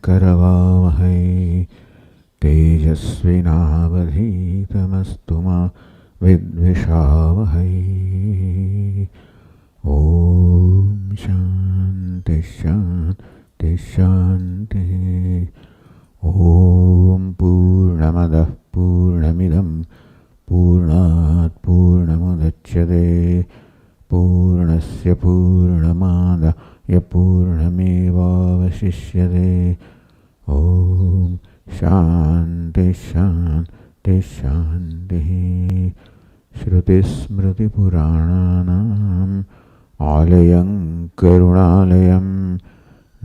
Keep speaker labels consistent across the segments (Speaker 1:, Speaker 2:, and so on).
Speaker 1: करवावहै तेजस्विनावधीतमस्तु मा विद्विषावहै। ओम शांति शांति शांति। ओम पूर्णमदः पूर्णमिदं पूर्णात् पूर्णमुदच्यते पूर्णस्य पूर्णमादाय पूर्णमेवावशिष्यते। ओम शांति शांति शांति। श्रुतिस्मृतिपुराणानाम् आलयं करुणालयं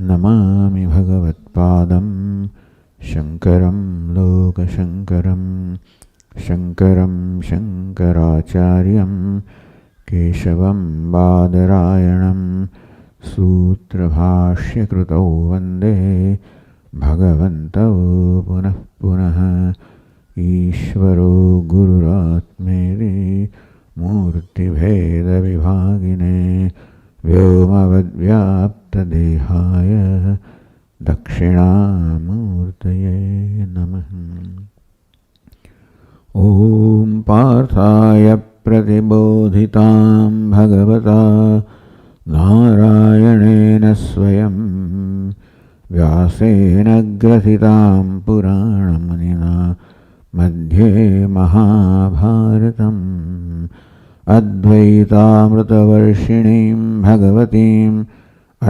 Speaker 1: नमामि भगवत्पादं शङ्करं लोकशङ्करं शङ्करं शङ्कराचार्यं केशवं बादरायणं सूत्रभाष्यकृतौ वन्दे भगवन्तौ पुनः पुनः। ईश्वरो गुरुरात्मेति मूर्तिभेदविभागिने व्योमवद्व्याप्तदेहाय दक्षिणामूर्तये नमः। ॐ पार्थाय प्रतिबोधितां भगवता नारायणेन स्वयं व्यासेन ग्रथितां पुराणमुनिना मध्ये महाभारतम् अद्वैतामृतवर्षिणीं भगवतीम्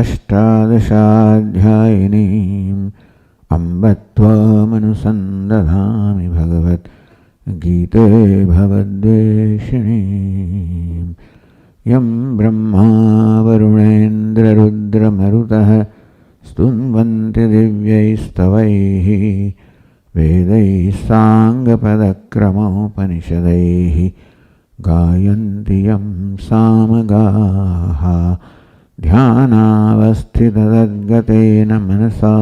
Speaker 1: अष्टादशाध्यायिनीम् अम्ब त्वामनुसन्दधामि भगवद्गीते भवद्वेषिणीम्। यं ब्रह्मा वरुणेन्द्ररुद्रमरुतः स्तुन्वन्ति दिव्यैस्तवैः वेदैः साङ्गपदक्रमोपनिषदैः गायन्ति यं सामगाः। ध्यानावस्थिततद्गतेन मनसा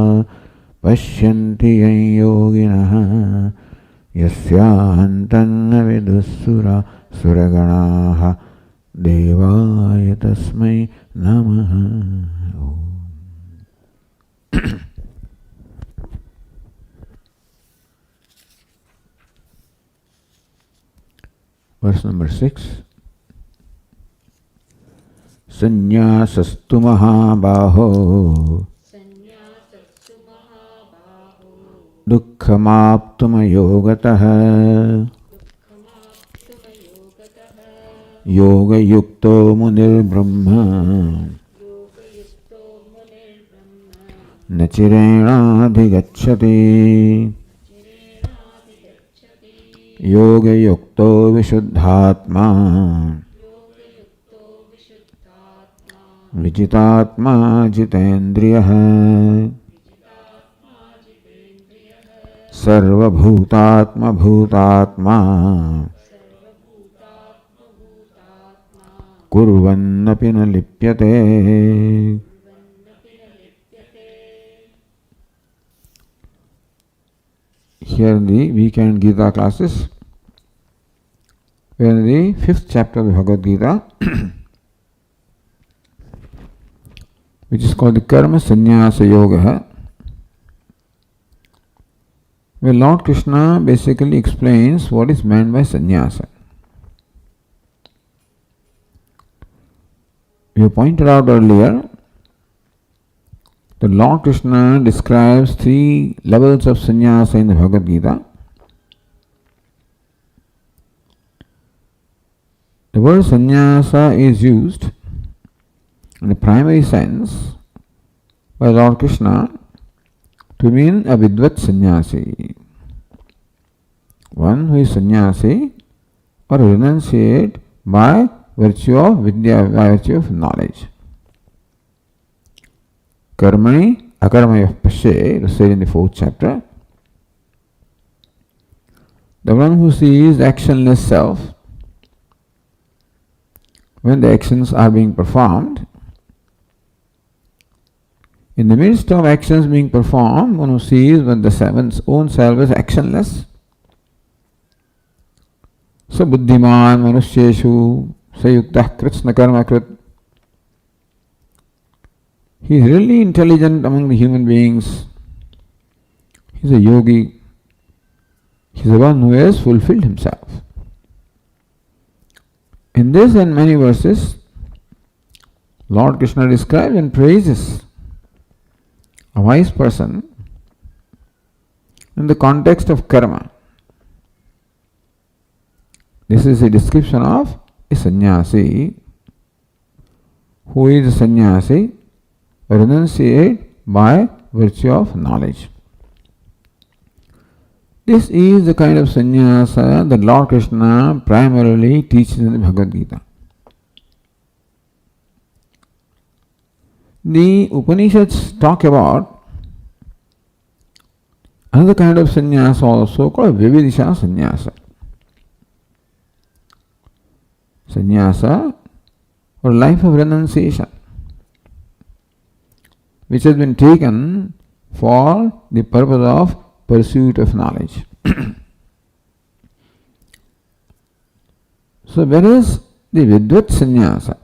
Speaker 1: पश्यन्ति यं योगिनः यस्यान्तन्न विदुःसुरगणाः देवाय तस्मै नमः। Verse number 6. Sannyasasthu mahabaho dukkhamaptuma yoga yukto munir brahma nachirena yoga yukto vishuddhatma vijitatma jitendriyaha sarvabhutatma bhutatma kurvannapi na lipyate. Here in the weekend Gita classes, we are in the 5th chapter of the Bhagavad Gita, which is called the Karma Sannyasa Yoga, where Lord Krishna basically explains what is meant by sannyasa. We pointed out earlier that Lord Krishna describes 3 levels of sannyasa in the Bhagavad Gita. The word sannyasa is used in the primary sense by Lord Krishna to mean a vidvat sannyasi, one who is sannyasi or renunciate by virtue of vidya, by virtue of knowledge. Karmani akarmayah pashe, it is said in the 4th chapter. The one who sees actionless self when the actions are being performed. In the midst of actions being performed, one who sees when one's own self is actionless. So buddhiman manusyeshu sayuktah kritsna karma krit. He is really intelligent among the human beings. He's a yogi. He's the one who has fulfilled himself. In this and many verses, Lord Krishna describes and praises a wise person in the context of karma. This is a description of a sannyasi. Who is a sannyasi? Renunciate by virtue of knowledge. This is the kind of sannyasa that Lord Krishna primarily teaches in the Bhagavad Gita. The Upanishads talk about another kind of sannyasa also called Vividisha sannyasa. Sannyasa or life of renunciation, which has been taken for the purpose of pursuit of knowledge. So whereas the Vidvat sannyasa,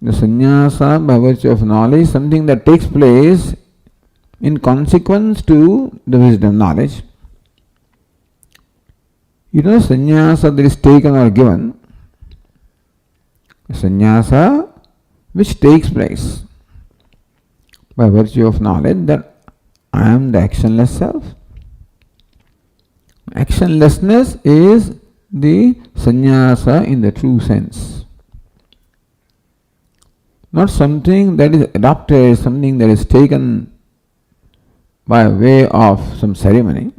Speaker 1: the sannyasa by virtue of knowledge, something that takes place in consequence to the wisdom knowledge. Sannyasa that is taken or given, sannyasa which takes place by virtue of knowledge that I am the actionless self. Actionlessness is the sannyasa in the true sense. Not something that is adopted, something that is taken by way of some ceremony,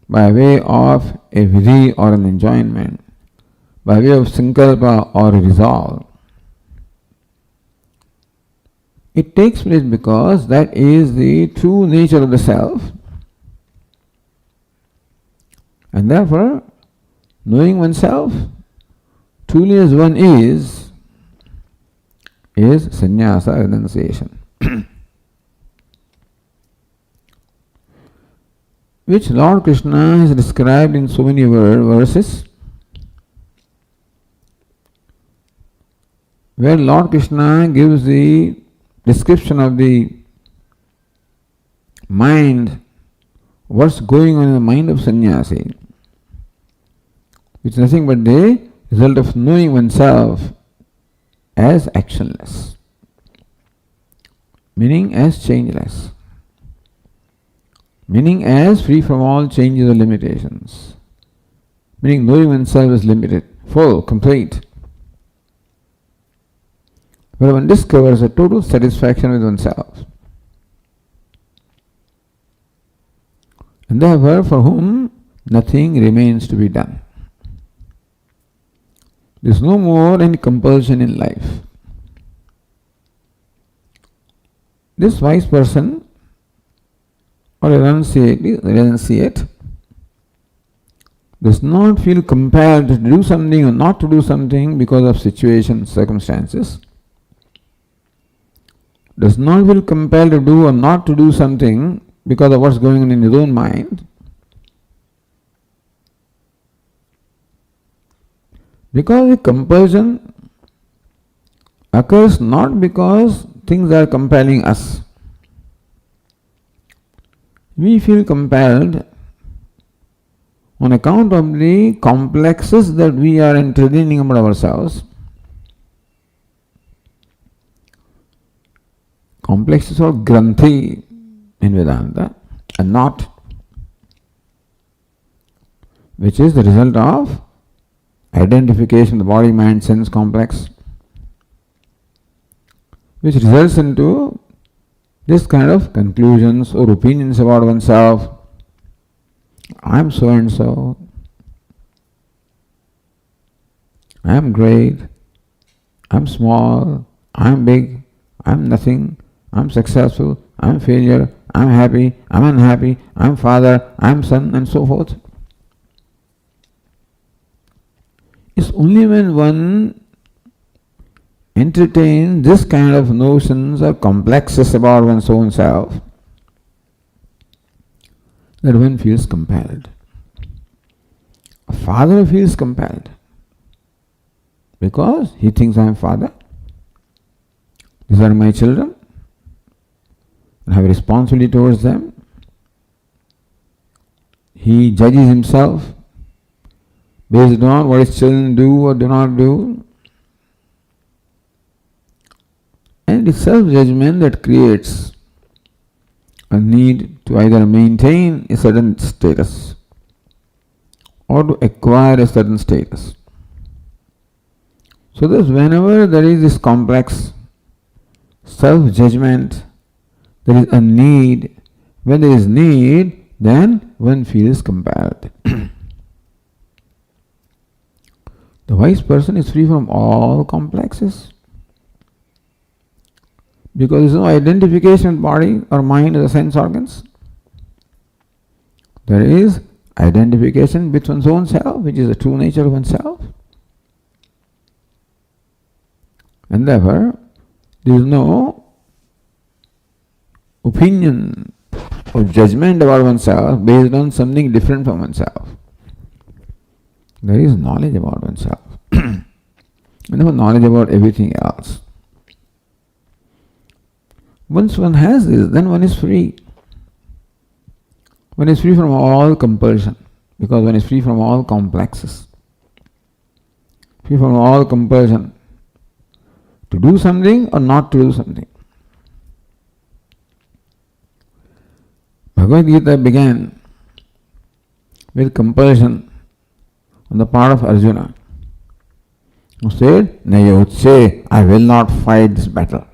Speaker 1: by way of a vidhi or an enjoyment, by way of sankalpa or a resolve. It takes place because that is the true nature of the self, and therefore knowing oneself truly as one is sannyasa renunciation. Which Lord Krishna has described in so many verses, where Lord Krishna gives the description of the mind, what's going on in the mind of sannyasi, which is nothing but the result of knowing oneself as actionless, meaning as changeless, meaning as free from all changes or limitations, meaning knowing oneself as limited, full, complete, where one discovers a total satisfaction with oneself. And therefore, for whom nothing remains to be done. There is no more any compulsion in life. This wise person or renunciate does not feel compelled to do something or not to do something because of situation, circumstances. Does not feel compelled to do or not to do something because of what's going on in his own mind. Because the compulsion occurs not because things are compelling us. We feel compelled on account of the complexes that we are entertaining about ourselves. Complexes are granthi in Vedanta, and not, which is the result of identification of the body, mind, sense complex, which results into this kind of conclusions or opinions about oneself. I am so and so. I am great. I am small. I am big. I am nothing. I am successful. I am failure. I am happy. I am unhappy. I am father. I am son, and so forth. It's only when one entertains this kind of notions or complexes about one's own self that one feels compelled. A father feels compelled because he thinks I am father. These are my children. I have responsibility towards them. He judges himself based on what his children do or do not do. And it is self-judgment that creates a need to either maintain a certain status or to acquire a certain status. So that whenever there is this complex self-judgment, there is a need. When there is need, then one feels compelled. The wise person is free from all complexes, because there is no identification with body or mind or the sense organs. There is identification with one's own self, which is the true nature of oneself. And therefore, there is no opinion or judgment about oneself based on something different from oneself. There is knowledge about oneself. And therefore knowledge about everything else. Once one has this, then one is free. One is free from all compulsion, because one is free from all complexes. Free from all compulsion to do something or not to do something. BhagavadGita began with compulsion on the part of Arjuna, who said, Nayotse, I will not fight this battle.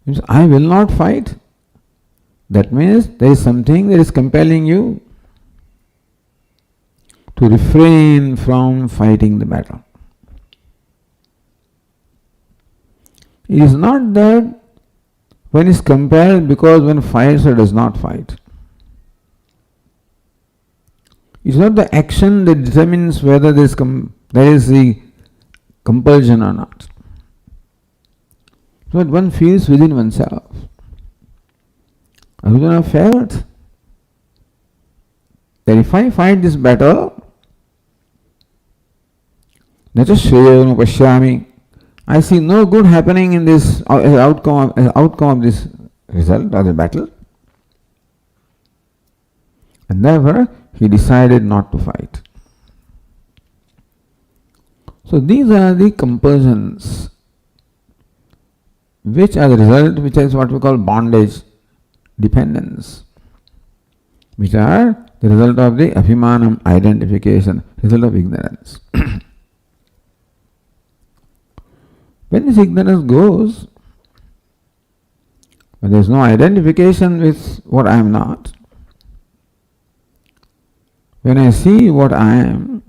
Speaker 1: Means, I will not fight. That means there is something that is compelling you to refrain from fighting the battle. It is not that one is compelled because one fights or does not fight. It is not the action that determines whether there is the compulsion or not. What one feels within oneself. Arjuna felt that if I fight this battle, Nachashreyam Pashyami, I see no good happening in this outcome of this result or the battle. And therefore, he decided not to fight. So these are the compulsions which are the result, which is what we call bondage, dependence, which are the result of the abhimanam, identification, result of ignorance. When this ignorance goes, when there is no identification with what I am not, when I see what I am,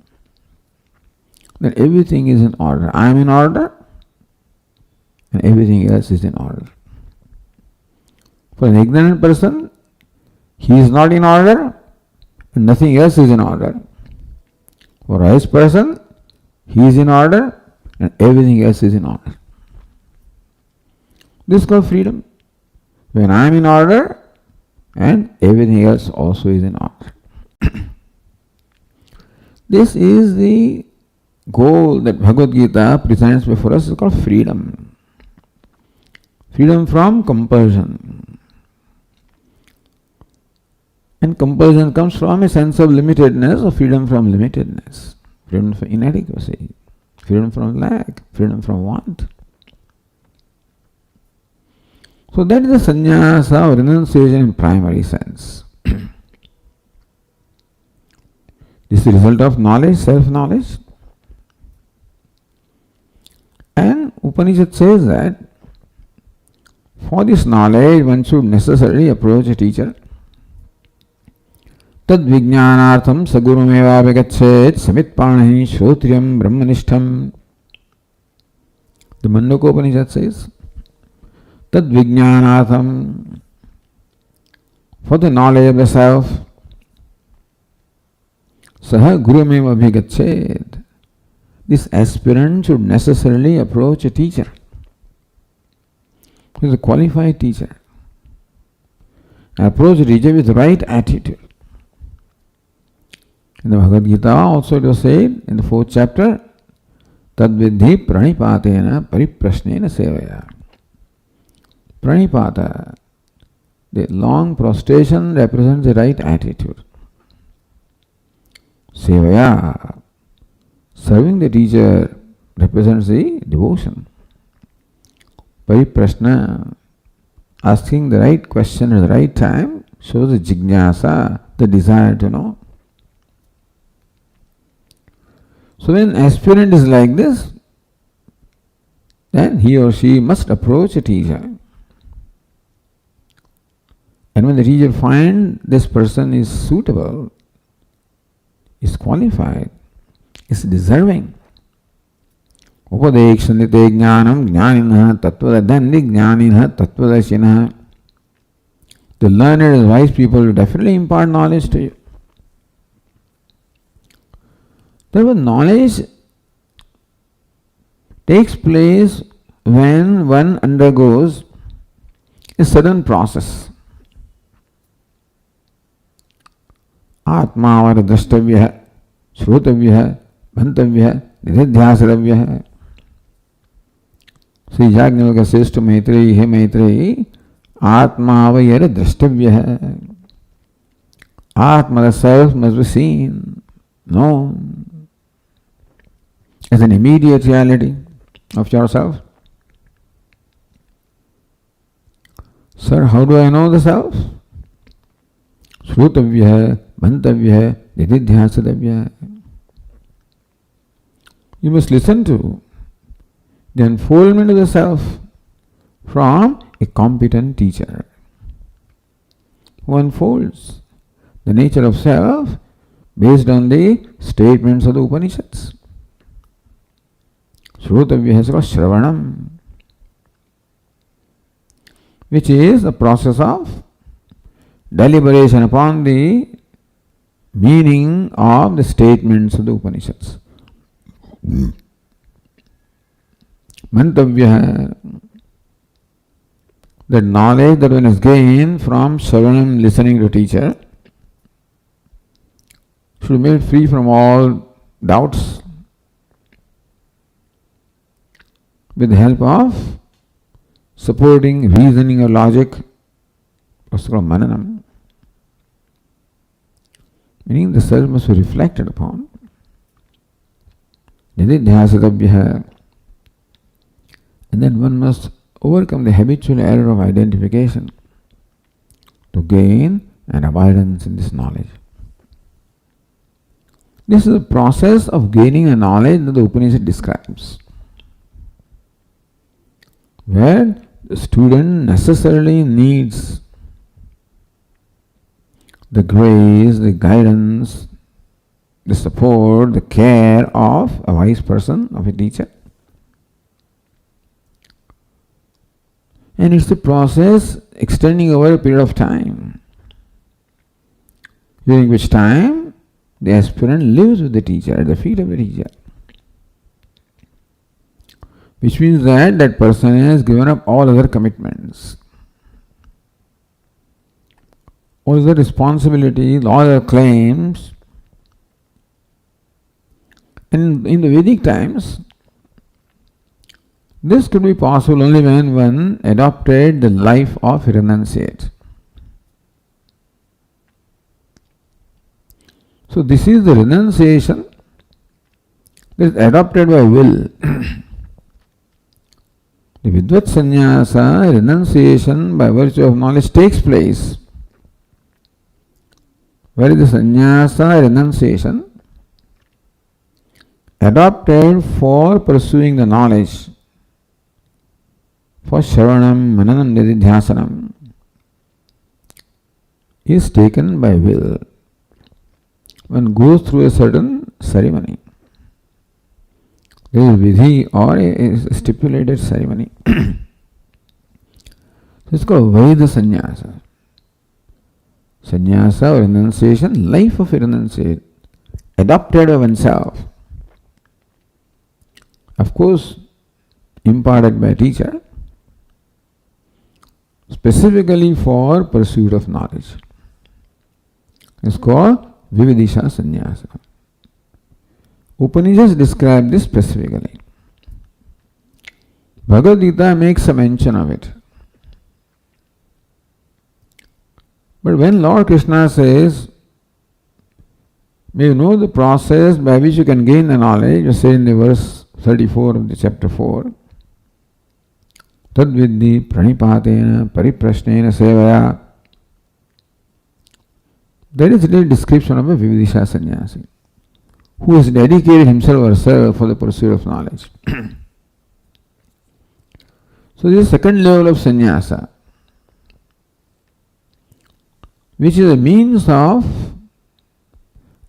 Speaker 1: then everything is in order. I am in order, and everything else is in order. For an ignorant person, he is not in order, and nothing else is in order. For a wise person, he is in order, and everything else is in order. This is called freedom. When I am in order, and everything else also is in order. This is the goal that Bhagavad Gita presents before us. It's called freedom. Freedom from compulsion. And compulsion comes from a sense of limitedness, or freedom from limitedness, freedom from inadequacy, freedom from lack, freedom from want. So that is the sannyasa or renunciation in primary sense. This is the result of knowledge, self-knowledge. And Upanishad says that for this knowledge one should necessarily approach a teacher. Tad vijnanartham sagurumeva vigachet samitpanahi shrotriyam brahmanishtham. The Mandaka Upanishad says, Tad vijnanartham, for the knowledge of the self, saha gurumeva vigachet. This aspirant should necessarily approach a teacher. He is a qualified teacher. Approach the teacher with the right attitude. In the Bhagavad Gita also it was said in the 4th chapter, Tad vidhi pranipatena pariprasnena sevaya. Pranipata, the long prostration represents the right attitude. Sevaya, serving the teacher, represents the devotion. Pariprashna, asking the right question at the right time, shows the jignasa, the desire to know. So when aspirant is like this, then he or she must approach a teacher. And when the teacher finds this person is suitable, is qualified, is deserving, Upadekshantite jnanam jnaninaha tattvadadandi jnaninaha tattvadashinaha. The learned and wise people will definitely impart knowledge to you. Therefore, knowledge takes place when one undergoes a certain process. Atmavara drashtavya, shrutavya, bhantavya, nididhyasravya. Sri Yajnavalkya says to Maitreyi, Hey Maitreyi, Atmavayara drashtavya. Atma, the self, must be seen, known as an immediate reality of yourself. Sir, how do I know the self? Shrutavya, bhantavya, nididhyasravya. You must listen to the unfoldment of the self from a competent teacher who unfolds the nature of self based on the statements of the Upanishads. Shrutavya has got Shravanam, which is the process of deliberation upon the meaning of the statements of the Upanishads. Mantavya, the knowledge that one has gained from Shravanam, listening to teacher, should be made free from all doubts with the help of supporting reasoning or logic, what's called mananam. Meaning the self must be reflected upon. Nididhyasatavya. And then one must overcome the habitual error of identification to gain an abidance in this knowledge. This is the process of gaining a knowledge that the Upanishad describes, where the student necessarily needs the grace, the guidance, the support, the care of a wise person, of a teacher. And it's a process extending over a period of time, during which time the aspirant lives with the teacher, at the feet of the teacher. Which means that that person has given up all other commitments, all other responsibilities, all other claims. And in the Vedic times, this could be possible only when one adopted the life of a renunciate. So this is the renunciation that is adopted by will. The Vidvat Sannyasa, renunciation by virtue of knowledge, takes place. Where is the Sannyasa, renunciation, adopted for pursuing the knowledge, for Shravanam, Mananam, Nididhyasanam, is taken by will. One goes through a certain ceremony. There is vidhi or a stipulated ceremony. It's called Vaidha Sannyasa. Sannyasa or renunciation, life of a renunciate, adopted by oneself. Of course, imparted by a teacher, specifically for pursuit of knowledge. It's called Vividisha Sannyasa. Upanishads describe this specifically. BhagavadGita makes a mention of it. But when Lord Krishna says, may you know the process by which you can gain the knowledge, you say in the verse 34 of the chapter 4, Tad vidhi pranipatena pariprashnena sevaya. That is the description of a Vividisha sannyasi who has dedicated himself or herself for the pursuit of knowledge. So this is the second level of sannyasa, which is a means of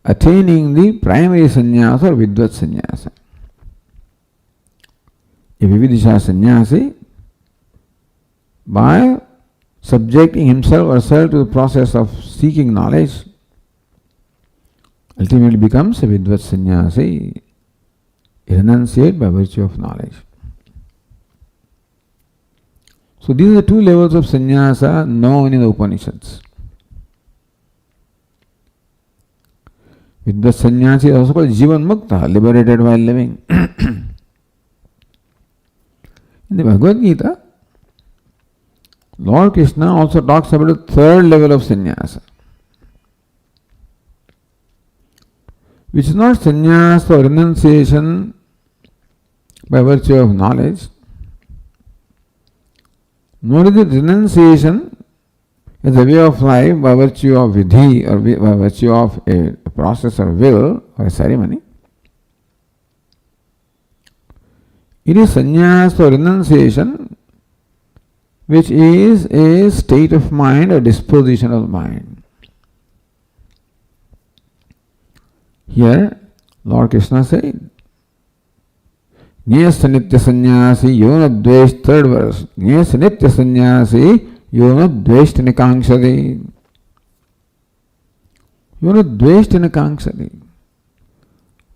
Speaker 1: attaining the primary sannyasa or vidvat sannyasa. A Vividisha sannyasi, by subjecting himself or herself to the process of seeking knowledge, ultimately becomes a vidvat sannyasi, renunciate by virtue of knowledge. So these are the two levels of sannyasa known in the Upanishads. Vidvat sannyasi is also called Jivan Mukta, liberated while living. In the Bhagavad Gita, Lord Krishna also talks about the third level of sannyasa, which is not sannyasa or renunciation by virtue of knowledge, nor is it renunciation as a way of life by virtue of vidhi or by virtue of a process or will or a ceremony. It is sannyasa or renunciation which is a state of mind or disposition of mind. Here, Lord Krishna said, Nyasa nitya sannyasi yona dvesh, third verse, Nyasa nitya sannyasi yona dvesh nikangshadi. Yona dvesh nikangshadi.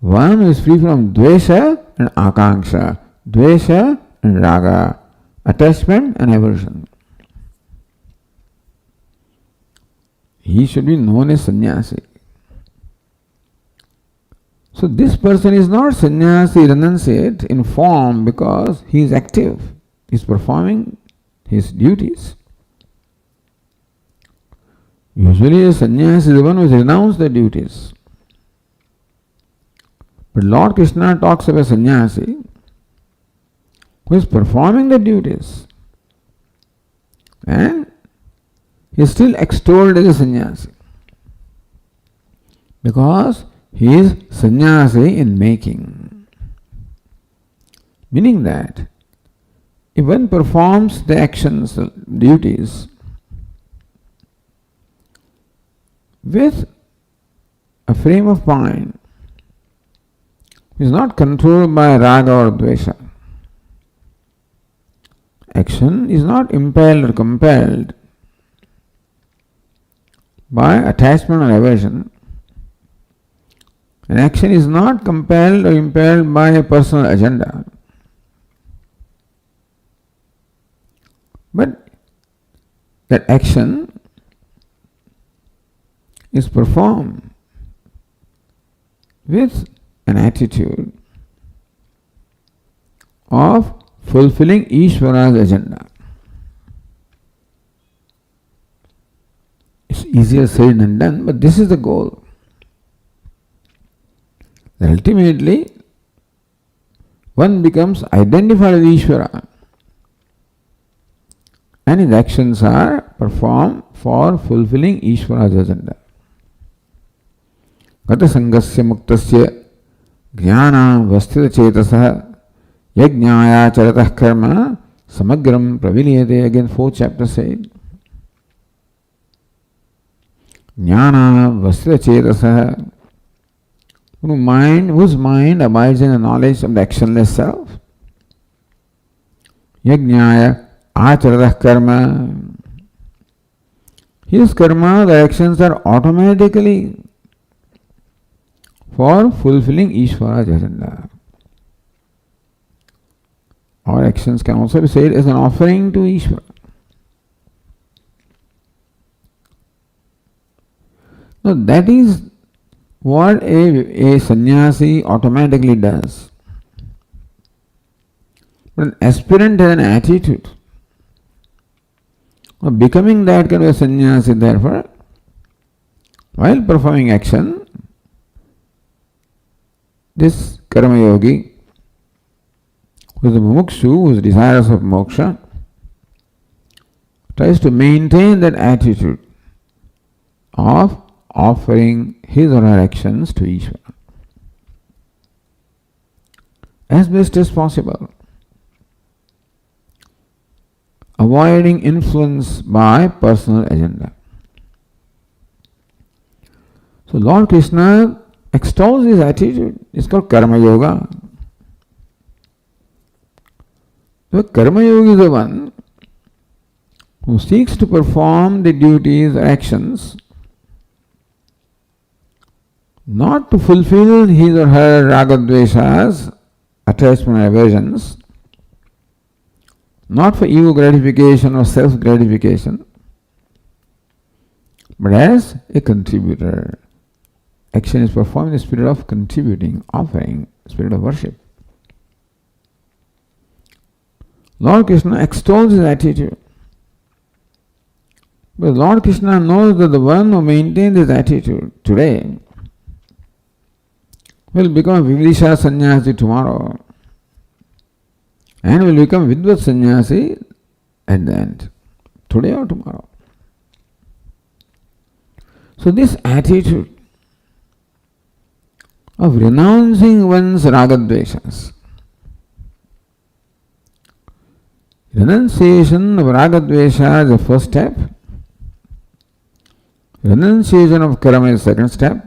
Speaker 1: One who is free from dvesha and akanksha, dvesha and raga, attachment and aversion. He should be known as sannyasi. So this person is not sannyasi renunciate in form because he is active, he is performing his duties. Usually a sannyasi is the one who has renounced the duties. But Lord Krishna talks of a sannyasi who is performing the duties and he is still extolled as a sannyasi because he is sannyasi in making. Meaning that if one performs the actions, the duties with a frame of mind which is not controlled by raga or dvesha, action is not impelled or compelled by attachment or aversion, an action is not compelled or impelled by a personal agenda, but that action is performed with an attitude of fulfilling Ishvara's agenda. It's easier said than done, but this is the goal. That ultimately one becomes identified with Ishvara and his actions are performed for fulfilling Ishvara's agenda. Gata sangasya muktasya jnana vastita chetasah yajnaya charatah karma samagram praviliyate. Again, 4th chapter said, jnana vastita chetasah, whose mind abides in the knowledge of the actionless self. Yajnaya acharatah karma, his karma, the actions are automatically for fulfilling Ishvara's agenda. Our actions can also be said as an offering to Ishvara. Now that is what a sannyasi automatically does. But an aspirant has an attitude Becoming that kind of a sannyasi, therefore, while performing action, this karma yogi, who is a mumukshu, who is desirous of moksha, tries to maintain that attitude of offering his or her actions to Ishvara as best as possible, avoiding influence by personal agenda. So Lord Krishna extols his attitude. It's called karma yoga. The karma yogi is the one who seeks to perform the duties or actions not to fulfill his or her ragadveshas, attachment and aversions, not for ego gratification or self gratification, but as a contributor. Action is performed in the spirit of contributing, offering, spirit of worship. Lord Krishna extols his attitude. But Lord Krishna knows that the one who maintains this attitude today will become a Vividisha sannyasi tomorrow and will become Vidvat sannyasi at the end, today or tomorrow. So this attitude of renouncing one's ragadveshas, renunciation of ragadvesha is the first step, renunciation of karma is the second step,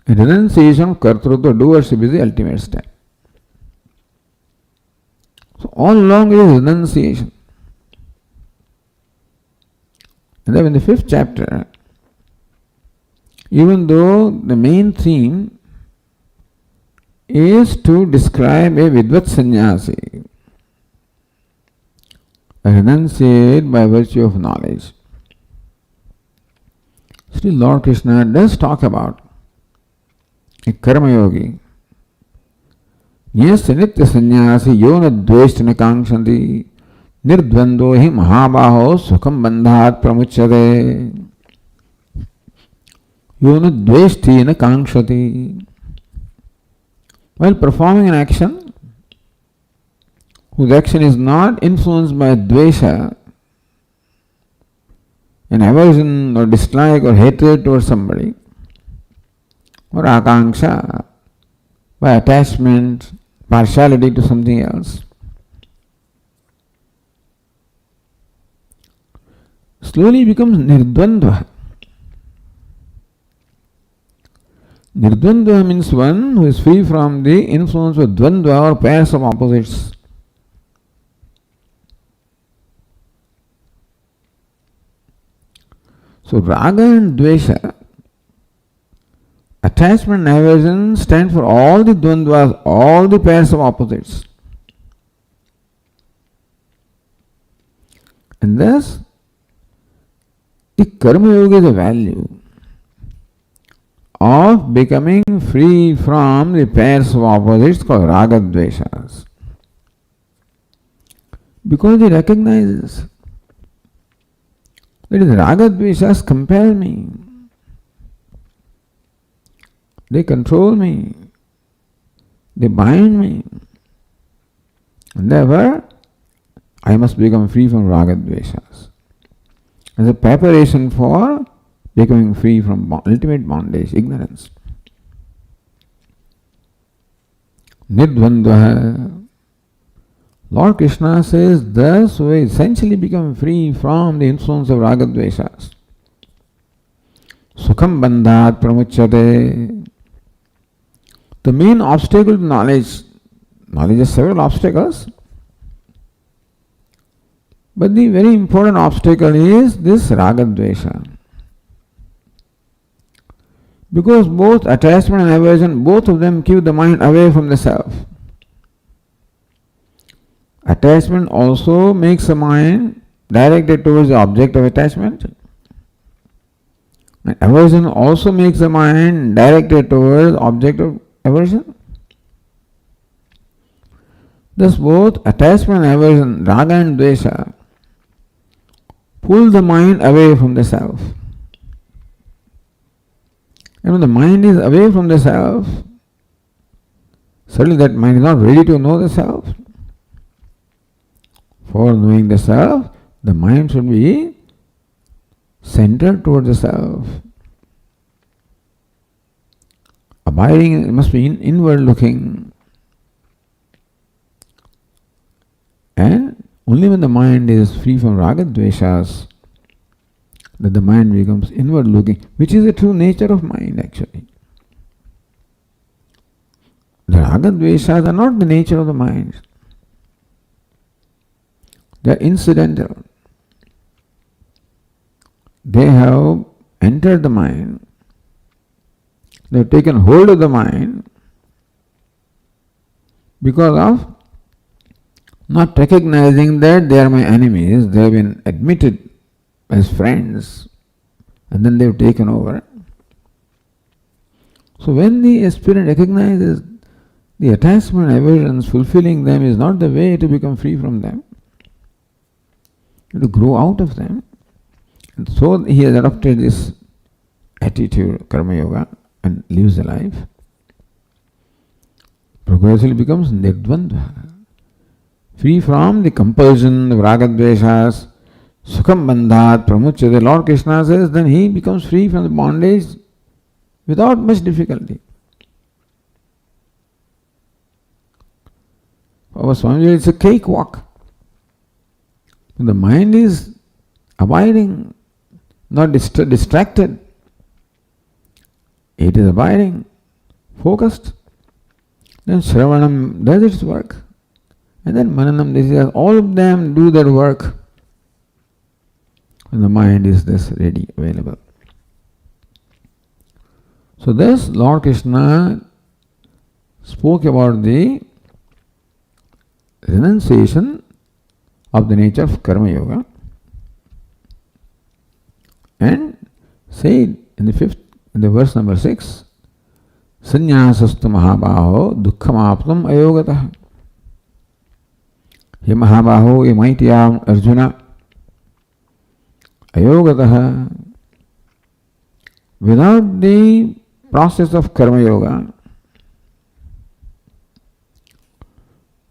Speaker 1: and renunciation of kartrutva, doership, is the ultimate step. So all along it is renunciation. And then in the 5th chapter, even though the main theme is to describe a Vidvat sannyasi, a renunciate by virtue of knowledge, still Lord Krishna does talk about a karma yogi. Yes, nitya sannyasi yona dveshtina kangshanti nirdvando hi mahabaho sukham bandhat pramuchyate. Yona dveshtina kangshanti. While performing an action, whose action is not influenced by dvesha, an aversion or dislike or hatred towards somebody, or akanksha, by attachment, partiality to something else, slowly becomes nirdvandva. Nirdvandva means one who is free from the influence of dvandva or pairs of opposites. So raga and dvesha, attachment and aversion, stand for all the dvandvas, all the pairs of opposites. And thus, the karma yoga is a value of becoming free from the pairs of opposites called raga dveshas. Because he recognizes that is raga dveshas compel me. They control me. They bind me. And therefore, I must become free from raga dveshas. As a preparation for becoming free from ultimate bondage, ignorance. Nirdvandva. Lord Krishna says, thus we essentially become free from the influence of raga dveshas. Sukham bandhat pramuchyate. The main obstacle to knowledge has several obstacles, but the very important obstacle is this raga dvesha. Because both attachment and aversion, both of them keep the mind away from the self. Attachment also makes the mind directed towards the object of attachment. And aversion also makes the mind directed towards the object of aversion. Thus both attachment and aversion, raga and dvesha, pull the mind away from the self. And when the mind is away from the self, certainly that mind is not ready to know the self. For knowing the self, the mind should be centered towards the self. Abiding, it must be inward looking. And only when the mind is free from raga dveshas, that the mind becomes inward looking, which is the true nature of mind actually. The raga dveshas are not the nature of the mind. They are incidental. They have entered the mind. They have taken hold of the mind because of not recognizing that they are my enemies. They have been admitted as friends and then they have taken over. So when the aspirant recognizes the attachment, aversions, fulfilling them is not the way to become free from them. You have to grow out of them. And so he has adopted this attitude, karma yoga, and lives the life. Progressively becomes nirdvandva, free from the compulsion of raga dveshas, sukham bandhat pramuchyate. Lord Krishna says, then he becomes free from the bondage without much difficulty. Our Swami, it's a cakewalk. When the mind is abiding, not distracted, it is abiding, focused, then Shravanam does its work. And then Mananam, all of them do their work when the mind is thus ready, available. So thus Lord Krishna spoke about the renunciation of the nature of karma yoga and said in the verse number 6, Sanyasastu mahabaho dukhamaptam ayogatah. Ye mahabaho, ye mighty Arjuna, ayogatah, without the process of karma yoga,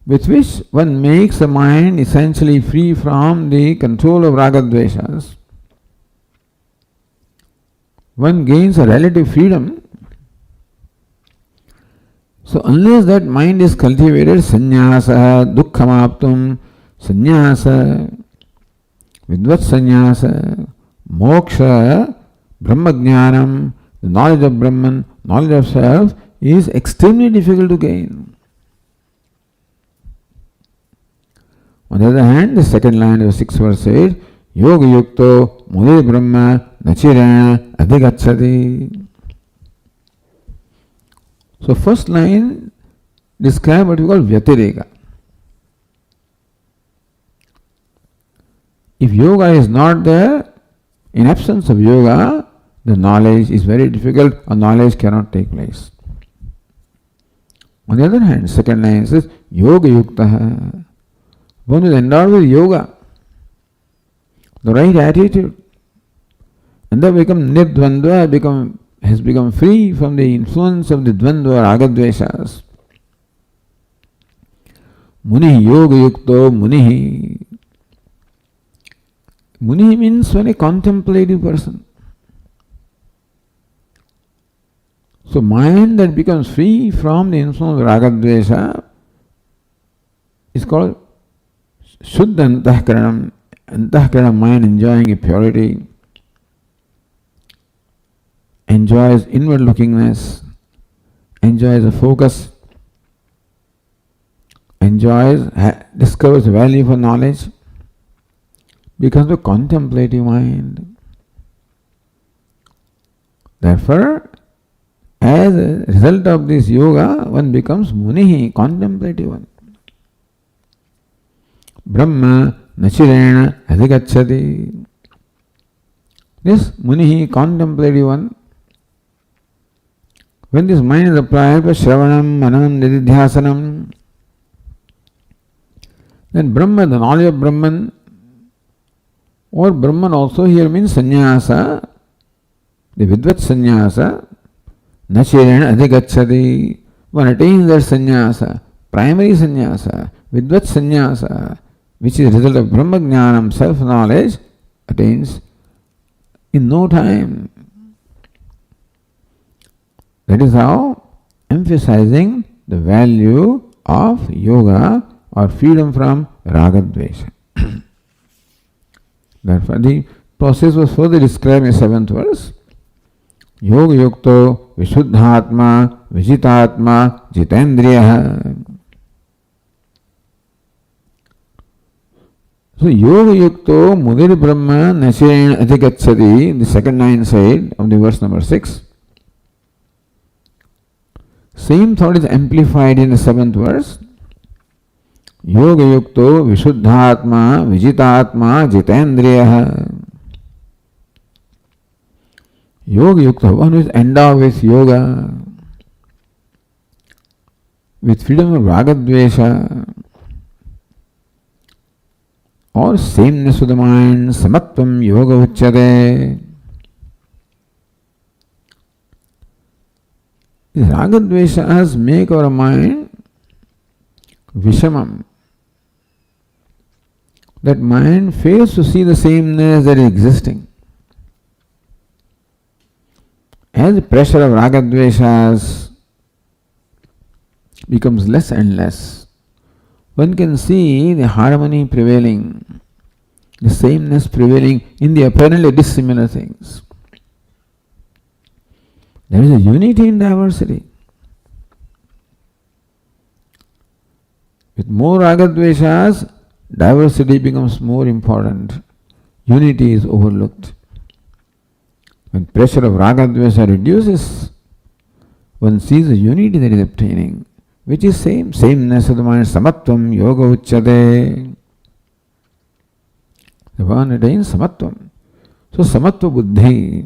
Speaker 1: with which one makes the mind essentially free from the control of raga dveshas, one gains a relative freedom. So unless that mind is cultivated, sannyasa, dukkhamaptum, sannyasa, vidvat sannyasa, moksha, brahmajnanam, the knowledge of Brahman, knowledge of self is extremely difficult to gain. On the other hand, the second line of the 6th verse says, Yoga yukto mudhi brahma nachirena adhigacchati. So first line describes what we call vyatireka. If yoga is not there, in absence of yoga, the knowledge is very difficult or knowledge cannot take place. On the other hand, second line says, Yoga yuktaha. One is endowed with yoga, the right attitude, and then nirdvandva, has become free from the influence of the dvandva ragadveshas. Munihi yoga yukto munihi. Munihi means when a contemplative person. So mind that becomes free from the influence of ragadvesha is called Shuddha Antahkaranam, Antahkarana mind enjoying a purity, enjoys inward lookingness, enjoys a focus, discovers the value for knowledge, becomes a contemplative mind. Therefore, as a result of this yoga, one becomes munihi, contemplative one. Brahma nachirena adhigacchati. This munihi, contemplative one, when this mind is applied by Shravanam, Mananam, Nididhyasanam, then Brahma, the knowledge of Brahman, Or Brahman also here means sannyasa, the Vidvat sannyasa, nachirena adhigacchati. One attains that sannyasa, primary sannyasa, Vidvat sannyasa, which is the result of Brahma Jnanam, self-knowledge, attains in no time. That is how emphasizing the value of yoga or freedom from ragadvesha. Therefore, the process was further described in the 7th verse. Yoga yukto vishuddhatma vijitatma jitendriya. So, yoga yukto mudir brahma nashen adhigacchati, the second line side of the verse number 6. Same thought is amplified in the 7th verse. Yoga yukto vishuddhatma vijitatma jitendriya. Yoga yukta, one who is endowed with yoga, with freedom of ragadvesha, or sameness of the mind, samatvam yoga uchyate. These ragadveshas make our mind vishamam. That mind fails to see the sameness that is existing. As the pressure of ragadveshas becomes less and less, one can see the harmony prevailing, the sameness prevailing in the apparently dissimilar things. There is a unity in diversity. With more ragadveshas, diversity becomes more important. Unity is overlooked. When pressure of ragadvesha reduces, one sees the unity that is obtaining, which is sameness of the mind, samatvam yoga uchyate. The one attains samatvam. So samatva buddhi,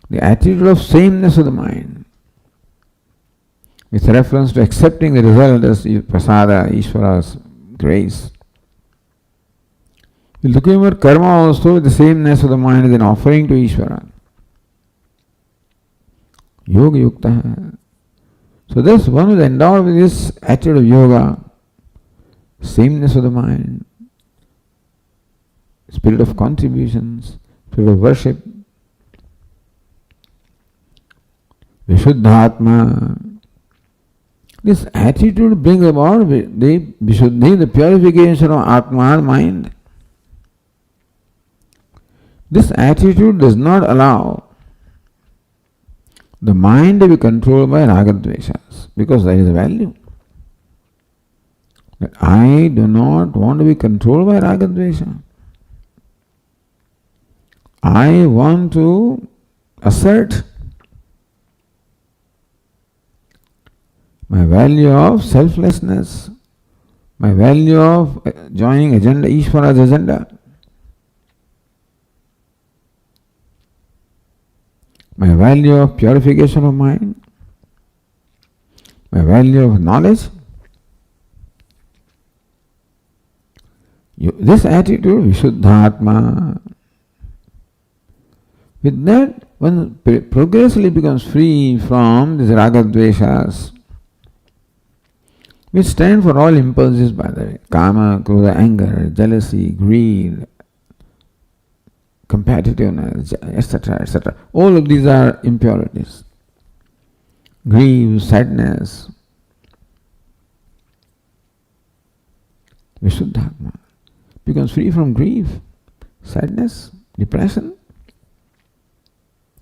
Speaker 1: the attitude of sameness of the mind, with reference to accepting the result as prasada, Ishvara's grace. We look at karma also with the sameness of the mind as an offering to Ishvara. Yoga yukta. So this one who is endowed with this attitude of yoga, sameness of the mind, spirit of contributions, spirit of worship, vishuddhatma. This attitude brings about the vishuddhi, the purification of atma, mind. This attitude does not allow the mind to be controlled by ragadveshas, because there is a value. That I do not want to be controlled by ragadvesha. I want to assert my value of selflessness, my value of joining agenda, Ishvara's agenda. My value of purification of mind, my value of knowledge. This attitude, vishuddhatma, with that one progressively becomes free from these ragadveshas, which stand for all impulses, by the way, kama, krodha, anger, jealousy, greed, competitiveness, etc., etc. All of these are impurities. Grief, sadness. Vishuddhatma becomes free from grief, sadness, depression,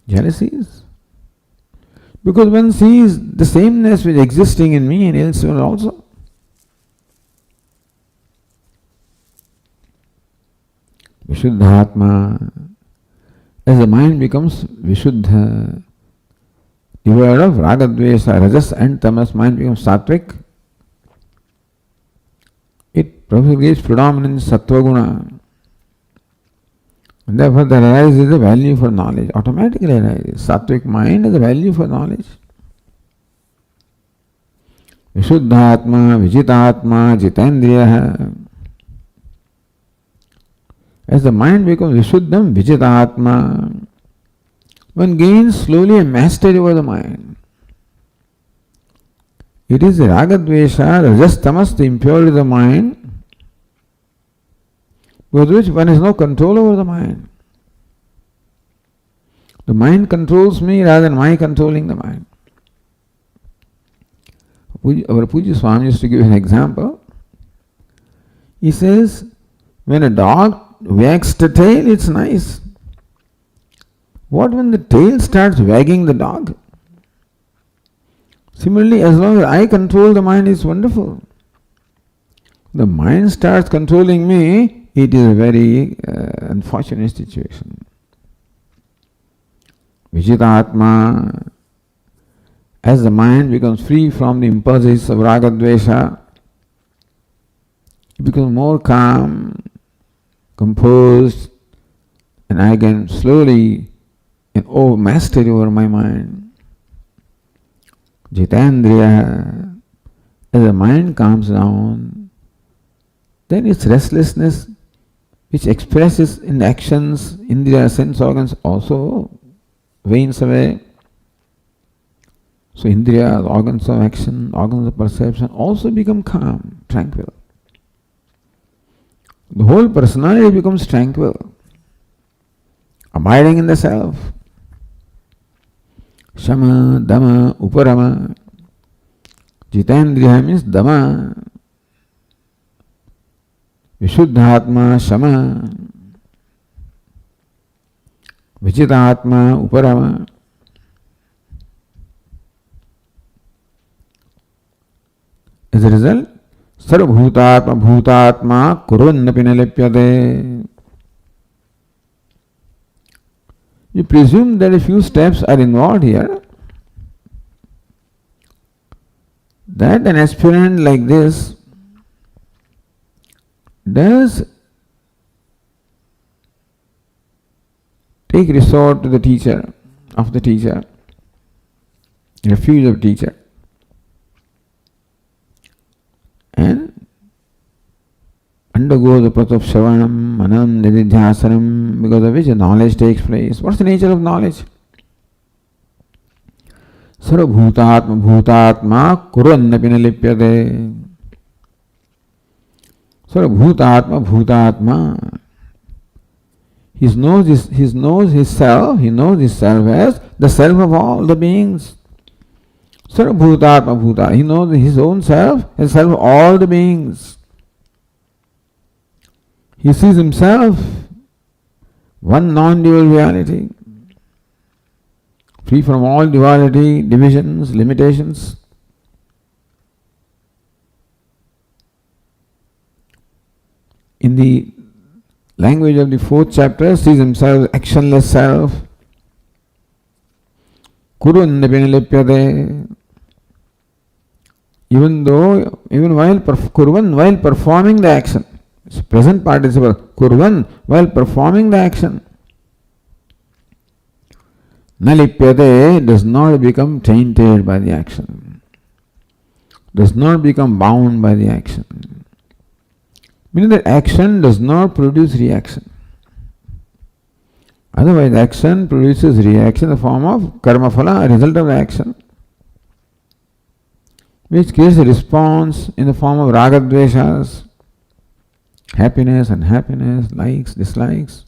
Speaker 1: jealousies. Because one sees the sameness which is existing in me and elsewhere also. Vishuddhatma. As the mind becomes vishuddha, devoid of ragadvesa, rajas and tamas, mind becomes sattvic. It propagates predominant sattva guna. And therefore there arises a value for knowledge, automatically arises. Sattvic mind has a value for knowledge. Vishuddhatma, vijitatma, jitendriya. as the mind becomes Vishuddham Viditatmananda, one gains slowly a mastery over the mind. It is the Ragadvesha, Rajas Tamas, the impurity of the mind, with which one has no control over the mind. The mind controls me rather than my controlling the mind. Our Puja Swami used to give an example. He says, when a dog wags the tail, it's nice. What when the tail starts wagging the dog? Similarly, as long as I control the mind, it's wonderful. The mind starts controlling me, it is a very unfortunate situation. Viditatma, as the mind becomes free from the impulses of Ragadvesha, it becomes more calm, composed, and I can slowly mastery over my mind. Jitendriya, as the mind calms down, then its restlessness, which expresses in actions, indriya sense organs, also wanes away. So indriya, organs of action, organs of perception also become calm, tranquil. The whole personality becomes tranquil, abiding in the self. Shama, Dama, Uparama. Jitendriya means Dama. Vishuddhatma, Shama. Viditatma, Uparama. As a result, Sarvabhutatma Bhutatma Kurvannapi Nalipyate. You presume that a few steps are involved here. That an aspirant like this does take resort to the teacher, refuge of teacher, and undergo the path of Shravanam, Manam, Nididhyasanam, because of which knowledge takes place. What's the nature of knowledge? Sarvabhutatma Bhutatma Kurvannapi Nalipyate. Sarvabhutatma Bhutatma. He knows his self as the self of all the beings. Sarvabhutatma Bhutatma. He knows his own self as the self of all the beings. He sees himself one non-dual reality, free from all duality, divisions, limitations. In the language of the 4th chapter, sees himself actionless self. Kurvannapi Nalipyate. Even while performing the action, it's present participle, kurvan, while performing the action. Nalipyate does not become tainted by the action, does not become bound by the action. Meaning that action does not produce reaction. Otherwise, action produces reaction in the form of karma phala, a result of the action, which creates a response in the form of ragadveshas, happiness, unhappiness, likes, dislikes,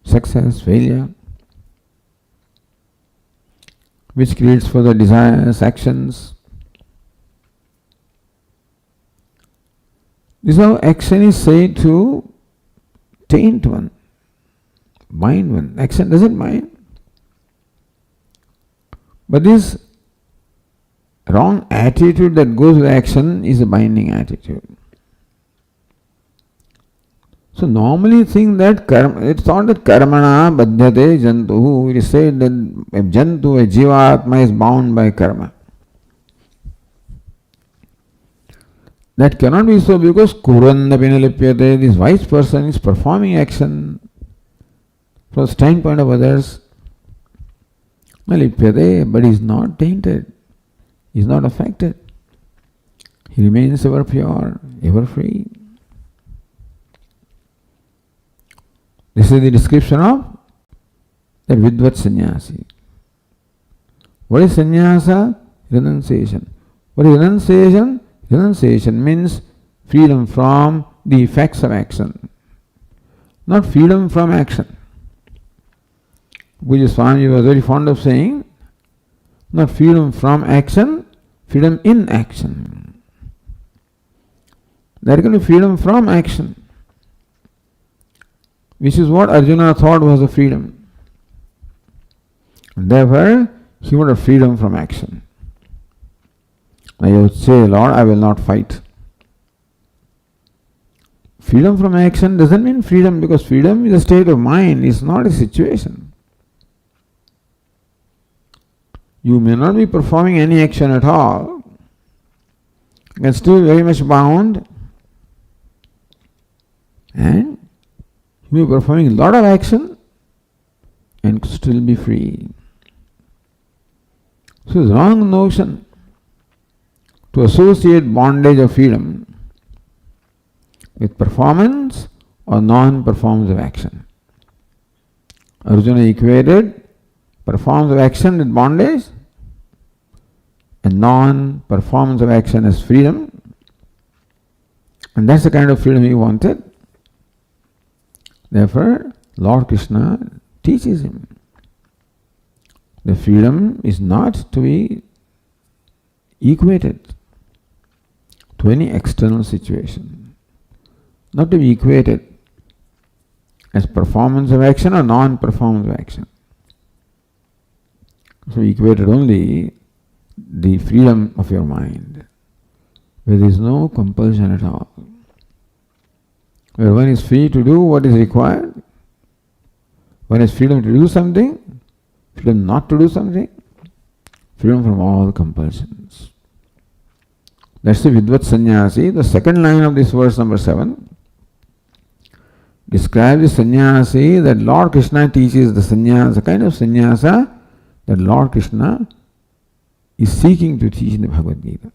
Speaker 1: success, failure, which creates further desires, actions. This is how action is said to taint one, bind one. Action doesn't bind. But this wrong attitude that goes with action is a binding attitude. So normally think that it's not that karmana baddhate jantu. It is said that a jantu, a jivatma is bound by karma. That cannot be so because kurvannapi nalipyate, this wise person is performing action from the standpoint of others. Nalipyate, but he is not tainted. He is not affected. He remains ever pure, ever free. This is the description of the Vidvat sannyasi. What is sannyasa? Renunciation. What is renunciation? Renunciation means freedom from the effects of action, not freedom from action. Which Swami was very fond of saying, not freedom from action, freedom in action. There can be freedom from action, which is what Arjuna thought was the freedom. And therefore, he wanted freedom from action. I would say, Lord, I will not fight. Freedom from action doesn't mean freedom, because freedom is a state of mind, it's not a situation. You may not be performing any action at all, you can still be very much bound, and you may be performing a lot of action and still be free. So it's a wrong notion to associate bondage or freedom with performance or non-performance of action. Arjuna equated performance of action with bondage and non-performance of action as freedom, and that's the kind of freedom he wanted. Therefore, Lord Krishna teaches him the freedom is not to be equated to any external situation, not to be equated as performance of action or non-performance of action. So equated only the freedom of your mind, where there is no compulsion at all, where one is free to do what is required, one has freedom to do something, freedom not to do something, freedom from all compulsions. That's the Vidvat sannyasi. The second line of this verse number 7 describes the sannyasi that Lord Krishna teaches, the sannyasa, the kind of sannyasa that Lord Krishna is seeking to teach in the Bhagavad Gita.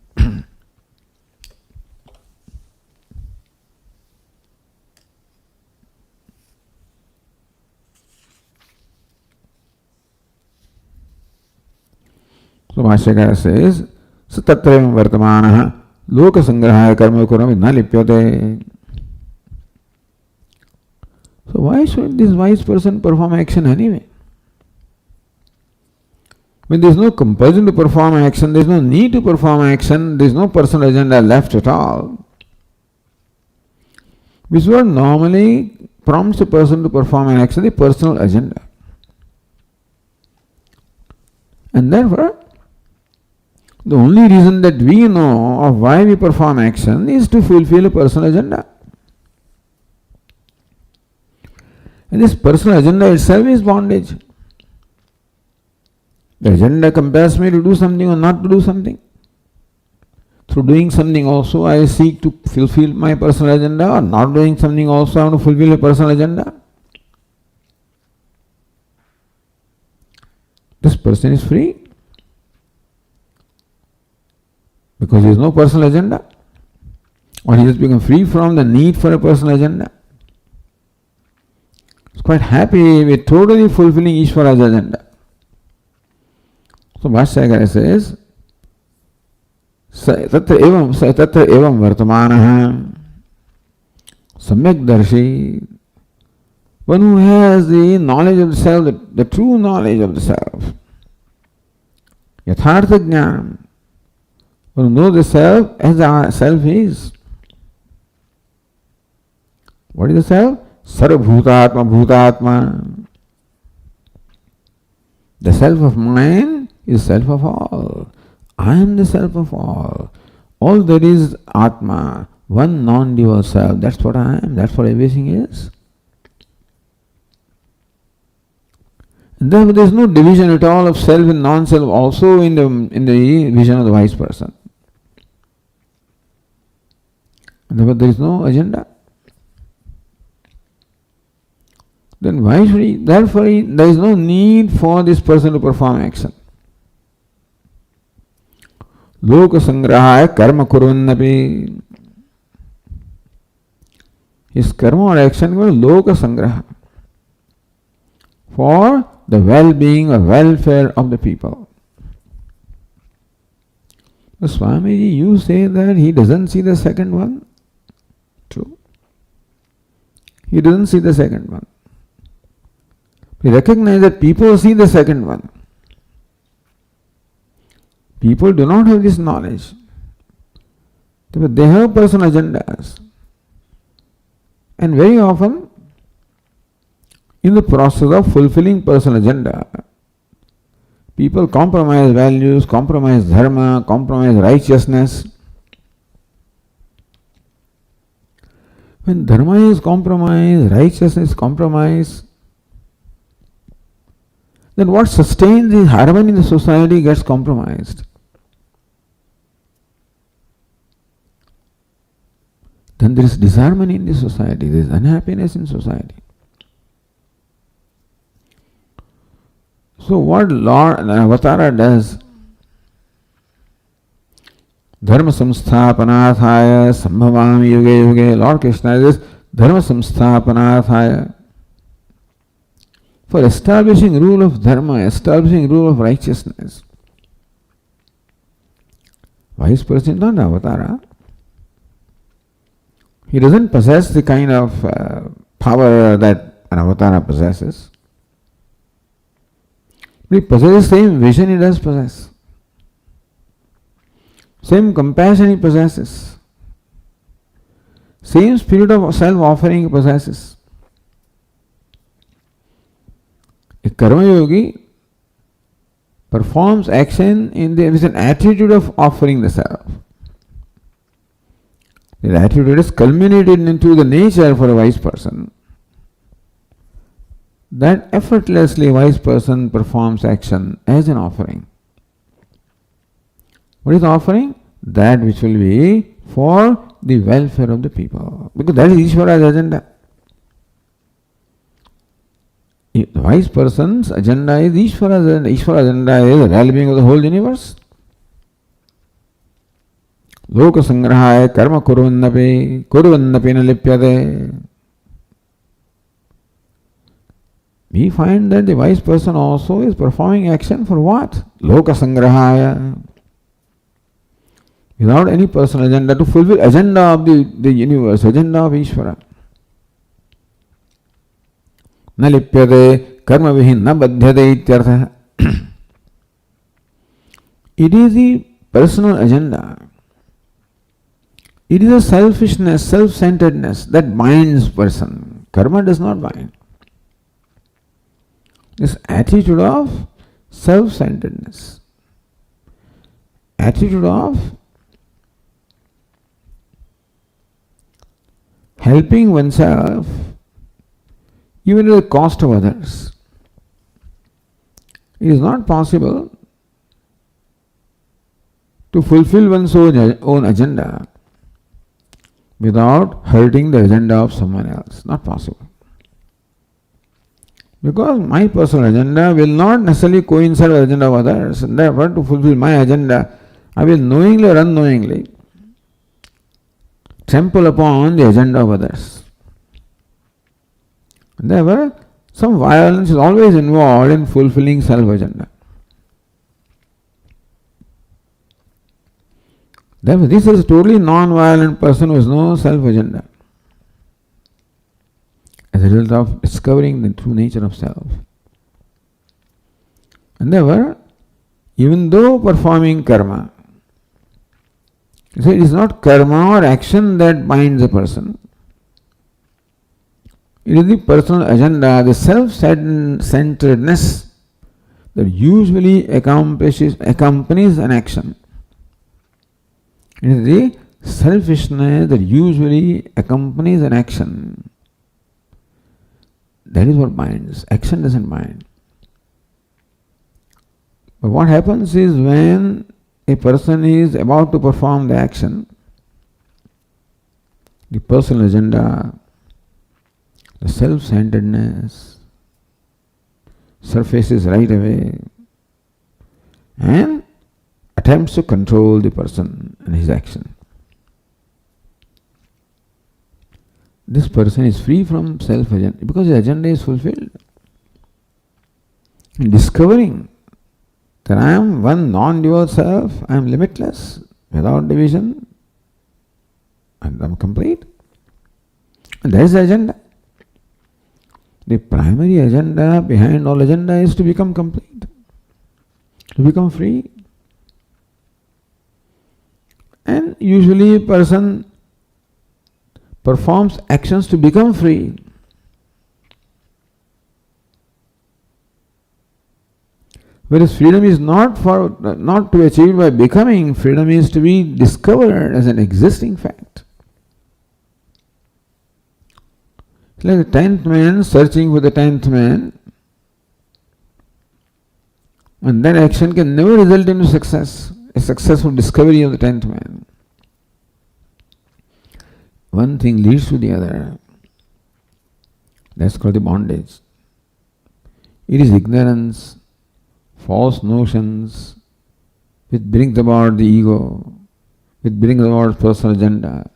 Speaker 1: So Bhashyakara says, Satatrayam vartamanaha loka sangrahaya karma kurami na lipyate. So why should this wise person perform action anyway? When there is no compulsion to perform action, there is no need to perform action, there is no personal agenda left at all. Which is what normally prompts a person to perform an action, the personal agenda. And therefore, the only reason that we know of why we perform action is to fulfill a personal agenda. And this personal agenda itself is bondage. The agenda compels me to do something or not to do something. Through doing something also I seek to fulfill my personal agenda, or not doing something also I want to fulfill a personal agenda. This person is free because he has no personal agenda, or he has become free from the need for a personal agenda. He's quite happy with totally fulfilling Ishvara's agenda. So Bhashyakara says, Tatra evam vartamanaha samyak darshi, one who has the knowledge of the self, the true knowledge of the self, yathartha jnana, one who knows the self as our self is. What is the self? Sarvabhutatma bhutatma. The self of mine is self of all. I am the self of all. All that is Atma, one non-dual self. That's what I am. That's what everything is. And therefore there is no division at all of self and non-self also in the vision of the wise person. And therefore there is no agenda. Then why should he? Therefore there is no need for this person to perform action. Loka sangrahaya karma kurvannapi. His karma or action was loka sangraha. for the well-being or welfare of the people. So Swamiji, you say that he doesn't see the second one? True. He doesn't see the second one. We recognize that people see the second one. People do not have this knowledge. They have personal agendas. And very often, in the process of fulfilling personal agenda, people compromise values, compromise dharma, compromise righteousness. When dharma is compromised, righteousness is compromised, then what sustains the harmony in the society gets compromised. Then there is disharmony in the society, there is unhappiness in society. So what Lord Avatara does, Dharma samsthapanarthaya sambhavami yuge yuge, Lord Krishna is Dharma samsthapanarthaya, for establishing rule of dharma, establishing rule of righteousness. Vice President not Avatara. He doesn't possess the kind of power that an Avatara possesses. But he possesses the same vision he does possess. Same compassion he possesses. Same spirit of self-offering he possesses. A karma yogi performs action with an attitude of offering the self. The attitude is culminated into the nature for a wise person. That effortlessly wise person performs action as an offering. What is the offering? That which will be for the welfare of the people. Because that is Ishvara's agenda. The wise person's agenda is Ishvara's agenda. Ishvara's agenda is the well-being of the whole universe. Loka sangrahaya karma kurvannapi na lipyate. We find that the wise person also is performing action for what? Loka sangrahaya. Without any personal agenda, to fulfill agenda of the universe, agenda of Ishvara. Na lipyate karma vihin na badhyate ityartha. It is the personal agenda. It is a selfishness, self-centeredness that binds person. Karma does not bind. This attitude of self-centeredness, attitude of helping oneself even at the cost of others. It is not possible to fulfill one's own agenda without hurting the agenda of someone else. Not possible. Because my personal agenda will not necessarily coincide with the agenda of others, and therefore to fulfill my agenda, I will knowingly or unknowingly trample upon the agenda of others. And therefore, some violence is always involved in fulfilling self-agenda. Therefore, this is a totally non-violent person who has no self-agenda. As a result of discovering the true nature of self. And therefore, even though performing karma, so it is not karma or action that binds a person. It is the personal agenda, the self-centeredness that usually accompanies an action. It is the selfishness that usually accompanies an action. That is what binds. Action doesn't bind. But what happens is when a person is about to perform the action, the personal agenda, the self-centeredness surfaces right away and attempts to control the person and his action. This person is free from self-agenda because his agenda is fulfilled. discovering that I am one non-dual self, I am limitless, without division, and I am complete. And that is the agenda. The primary agenda behind all agenda is to become complete, to become free. And usually a person performs actions to become free. Whereas freedom is not to be achieved by becoming, freedom is to be discovered as an existing fact. It's like the 10th man searching for the 10th man, and that action can never result into success, a successful discovery of the 10th man. One thing leads to the other. That's called the bondage. It is ignorance, false notions, which brings about the ego, which brings about personal agenda,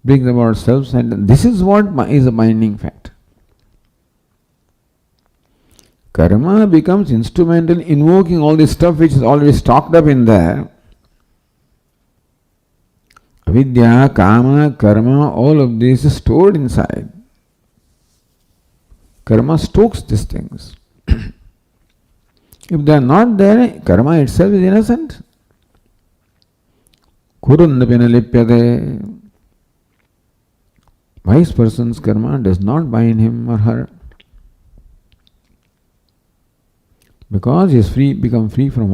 Speaker 1: brings about self-centeredness. This is what is a binding fact. Karma becomes instrumental in invoking all this stuff which is already stocked up in there. Avidya, kama, karma, all of this is stored inside. Karma stokes these things. If they are not there, karma itself is innocent. Kurundapina lipyate. Wise person's karma does not bind him or her, because he is free, become free from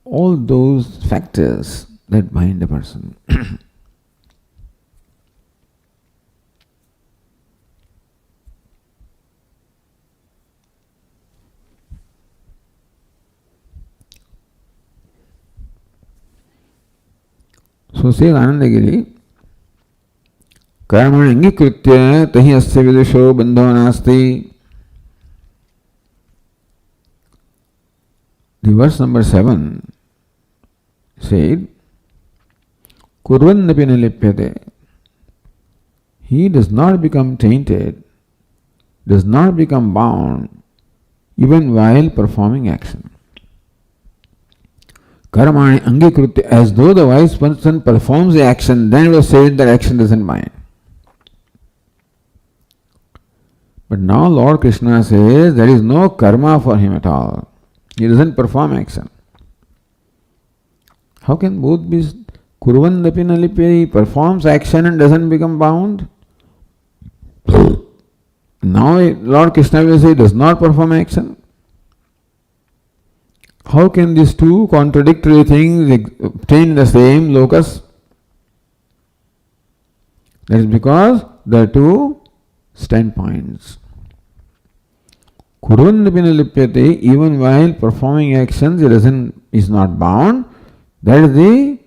Speaker 1: all those factors that bind a person. So says Anandagiri, कर्मणि अंगीकृत्य तहि अस्य विदुषो बंधो नास्ति. The verse number 7 said, Kurvannapi nilipyate. He does not become tainted, does not become bound, even while performing action. Karmani angikritya, as though the wise person performs the action, then it was said that action doesn't bind. But now Lord Krishna says there is no karma for him at all. He doesn't perform action. How can both be? Kurvandapi nalipya, he performs action and doesn't become bound. Now Lord Krishna will say he does not perform action. How can these two contradictory things obtain the same locus? That is because there are two standpoints. Kurvandapina lipyate, even while performing actions, he is not bound. That is the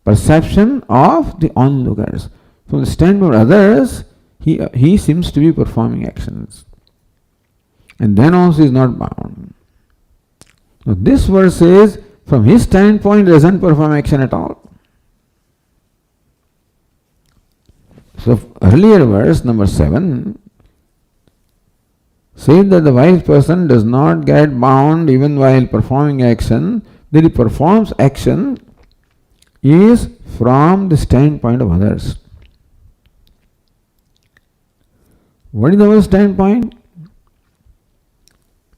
Speaker 1: perception of the onlookers. From the standpoint of others, he seems to be performing actions. And then also is not bound. Now this verse says, from his standpoint, he doesn't perform action at all. So earlier verse, number 7, says that the wise person does not get bound even while performing action, that he performs action is from the standpoint of others. What is our standpoint?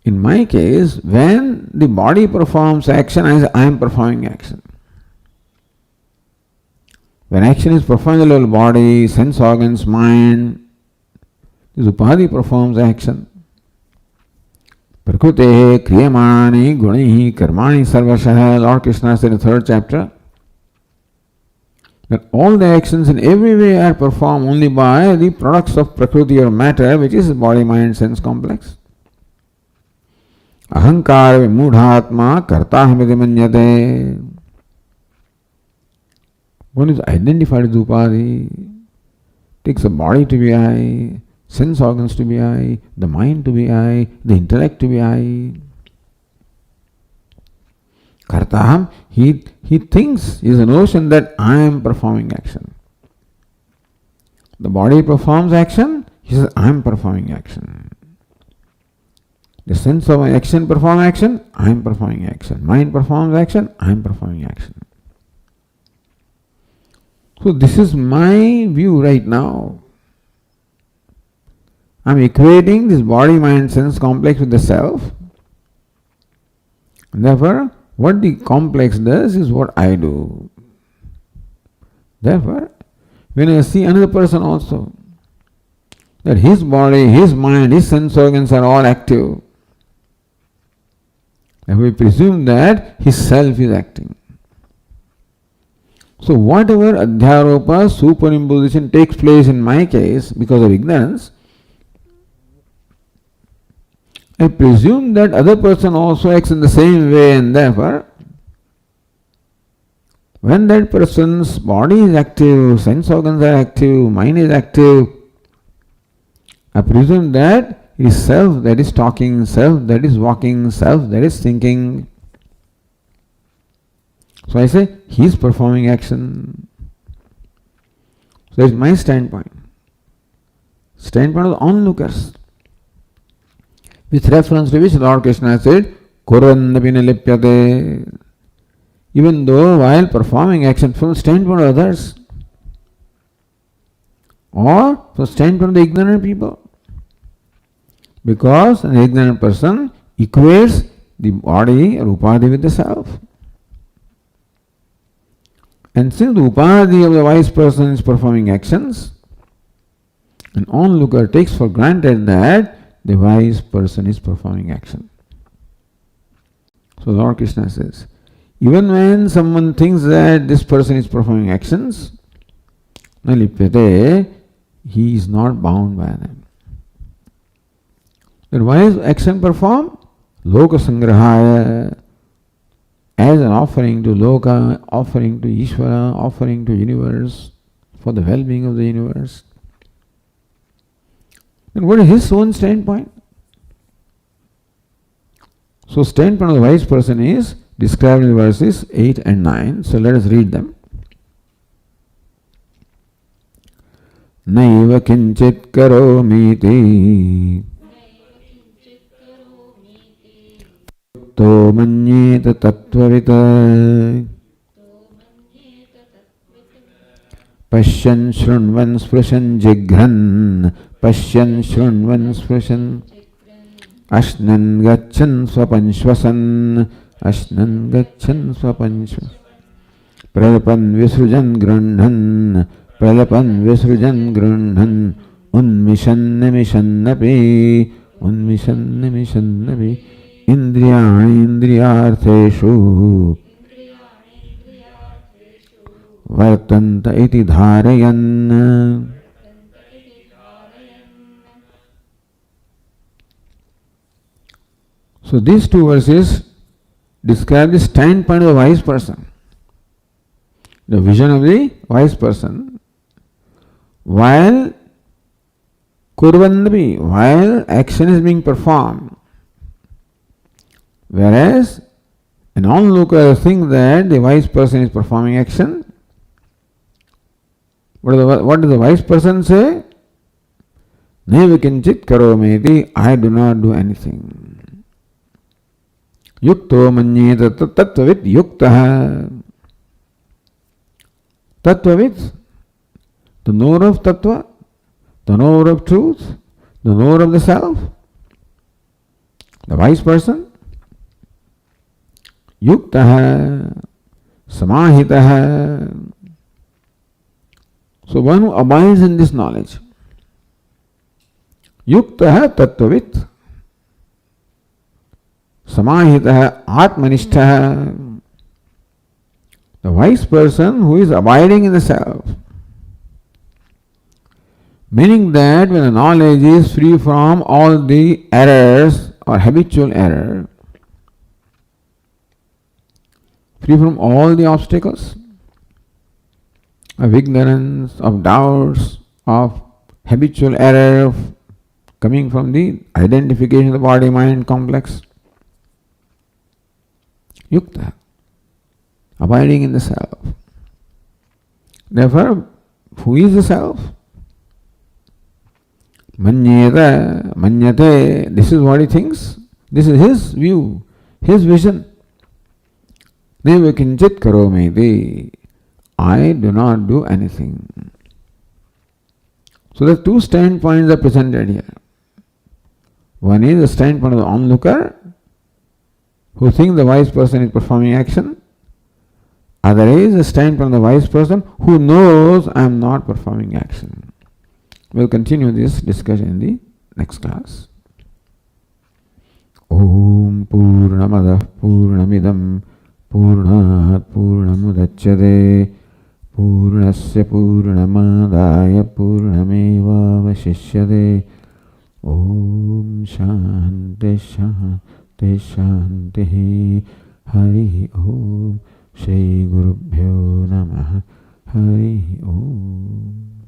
Speaker 1: In my case, when the body performs action, I am performing action. When action is performed in the little body, sense organs, mind, this upadhi performs action. Prakrute kriyamani gunihi karmani sarvashah, Lord Krishna said in the 3rd chapter, that all the actions in every way are performed only by the products of prakriti or matter, which is body, mind, sense complex. Ahankar vimudhatma kartaham manyate. One is identified as upadhi, takes the body to be I, sense organs to be I, the mind to be I, the intellect to be I. Kartaham, he thinks, is a notion that I am performing action. The body performs action, he says I am performing action. The sense of action perform action, I am performing action. Mind performs action, I am performing action. So this is my view right now. I am equating this body, mind, sense complex with the self. And therefore, what the complex does is what I do. Therefore, when I see another person also, that his body, his mind, his sense organs are all active, and we presume that his self is acting. So whatever adhyaropa, superimposition takes place in my case because of ignorance, I presume that other person also acts in the same way, and therefore when that person's body is active, sense organs are active, mind is active, I presume that it is self that is talking, self that is walking, self that is thinking. So I say, he is performing action. So that is my standpoint. Standpoint of the onlookers. With reference to which Lord Krishna said, Kurvannapi nilipyate. Even though while performing action from the standpoint of others, or from the standpoint of the ignorant people. Because an ignorant person equates the body or upadhi with the self. And since the upadhi of the wise person is performing actions, an onlooker takes for granted that the wise person is performing action. So Lord Krishna says, even when someone thinks that this person is performing actions, nalipyate, he is not bound by them. Then why is action performed? Loka sangrahaya, as an offering to Loka, offering to Ishvara, offering to universe, for the well-being of the universe. Then what is his own standpoint? So standpoint of the wise person is described in the verses 8 and 9. So let us read them. Naiva kinchit karomiti to manyeta tattvavita pashyan shrunvan sprashan jigran pashyan shrunvan sprashan ashnan gachan swapanshvasan ashnan gachan swapanshvasan pralapan visrujan grunhan pralapan visrujan grunhan unmishannapi unmishannapi indriyani indriyartheshu vartanta iti dharayan. So these two verses describe the standpoint of the wise person, the vision of the wise person, while kurvannapi, while action is being performed. Whereas an onlooker thinks that the wise person is performing action. What does the wise person say? Naiva kinchit karometi, I do not do anything. Yukto manyeta tattvavit yuktaha. Tattvavit, the knower of tattva, the knower of truth, the knower of the self, the wise person. Yuktaha, samahitaha. So one who abides in this knowledge. Yuktaha tattvavit. Samahitaha atmanishtaha. The wise person who is abiding in the self. Meaning that when the knowledge is free from all the errors or habitual error, free from all the obstacles of ignorance, of doubts, of habitual error coming from the identification of the body-mind complex. Yukta, abiding in the self. Therefore, who is the self? Manyeta, manyate, this is what he thinks. This is his view, his vision. Neva kinchit karometi. I do not do anything. So the two standpoints are presented here. One is the standpoint of the onlooker, who thinks the wise person is performing action. Other is the standpoint of the wise person who knows I am not performing action. We will continue this discussion in the next class. Om Purnamadah Purnamidam Purnat Purnamudachyate Purnasya Purnamadaya Purnameva Vashishyate. Om Shanti Shanti Shanti. Hari Om. Shri Gurubhyo Namaha. Hari Om.